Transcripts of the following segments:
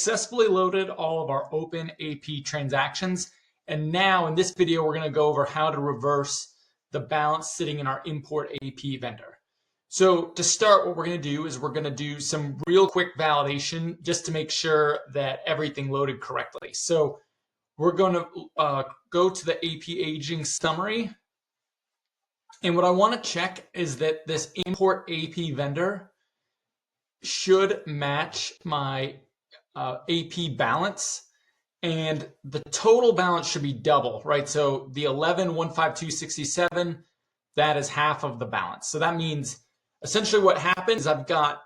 successfully loaded all of our Open AP transactions. And now in this video, we're going to go over how to reverse the balance sitting in our import AP vendor. So to start, what we're going to do is we're going to do some real quick validation just to make sure that everything loaded correctly. So we're going to go to the AP aging summary. And what I want to check is that this import AP vendor should match my AP balance, and the total balance should be double, right? So the 11,152.67, that is half of the balance. So that means essentially what happens is I've got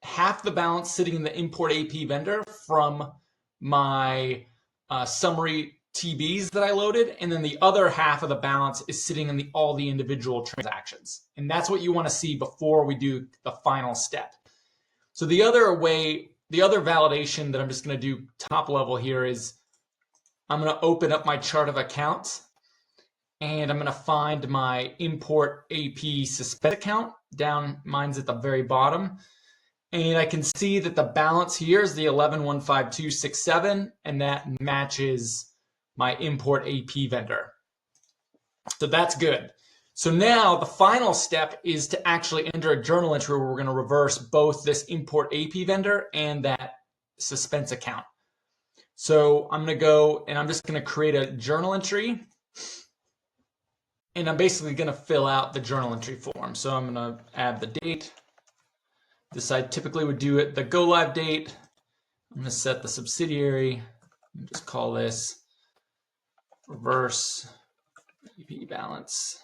half the balance sitting in the import AP vendor from my summary TBs that I loaded, and then the other half of the balance is sitting in all the individual transactions. And that's what you want to see before we do the final step. So the other validation that I'm just going to do top level here is I'm going to open up my chart of accounts, and I'm going to find my import AP suspense account. Mine's at the very bottom. And I can see that the balance here is the 11,152.67, and that matches my import AP vendor. So that's good. So now the final step is to actually enter a journal entry where we're going to reverse both this import AP vendor and that suspense account. So I'm going to go and I'm just going to create a journal entry, and I'm basically going to fill out the journal entry form. So I'm going to add the date. This I typically would do it the go live date. I'm going to set the subsidiary. Just call this reverse AP balance.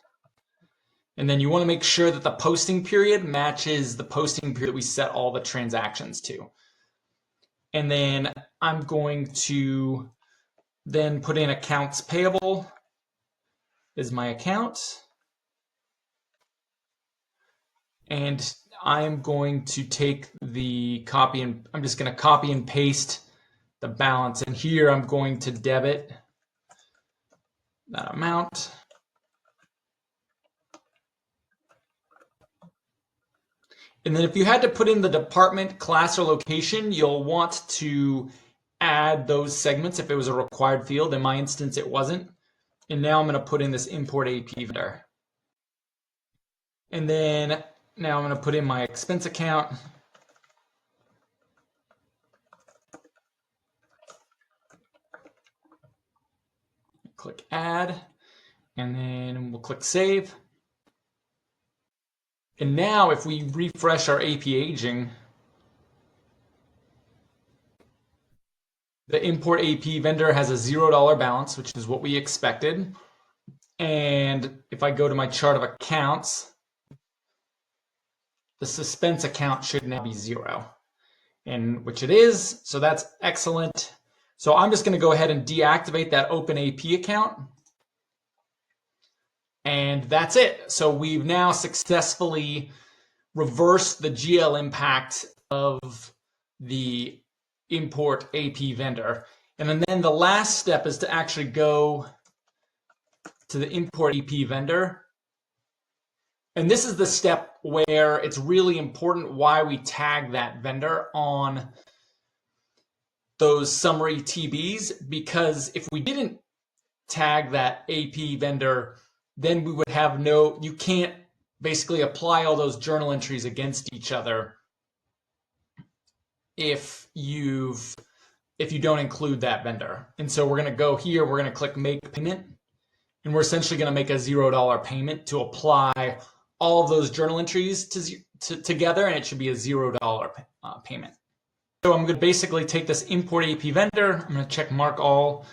And then you want to make sure that the posting period matches the posting period that we set all the transactions to. And then I'm going to then put in accounts payable as my account. And I'm going to take the copy and I'm just going to copy and paste the balance. And here I'm going to debit that amount. And then if you had to put in the department, class, or location, you'll want to add those segments if it was a required field. In my instance, it wasn't. And now I'm going to put in this import AP vendor. And then now I'm going to put in my expense account. Click add, and then we'll click save. And now if we refresh our AP aging, the import AP vendor has a $0 balance, which is what we expected. And if I go to my chart of accounts, the suspense account should now be 0, and which it is. So that's excellent. So I'm just going to go ahead and deactivate that Open AP account. And that's it. So we've now successfully reversed the GL impact of the import AP vendor. And then the last step is to actually go to the import AP vendor. And this is the step where it's really important why we tag that vendor on those summary TBs, because if we didn't tag that AP vendor, then we would have you can't basically apply all those journal entries against each other if you don't include that vendor. And so we're going to go here, we're going to click make payment, and we're essentially going to make a $0 payment to apply all of those journal entries together, and it should be a $0 payment. So I'm going to basically take this import AP vendor, I'm going to check mark all.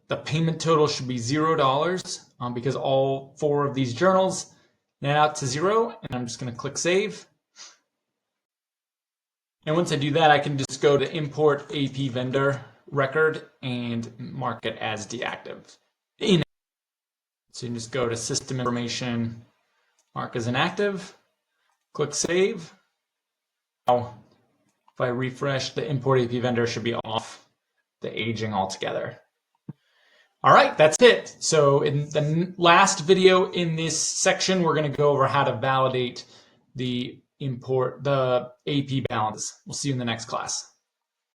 The payment total should be $0 because all 4 of these journals net out to 0, and I'm just going to click save. And once I do that, I can just go to import AP vendor record and mark it as deactive. So you can just go to system information, mark as inactive, click save. Now, if I refresh, the import AP vendor should be off the aging altogether. All right, that's it. So in the last video in this section, we're going to go over how to validate the AP balance. We'll see you in the next class.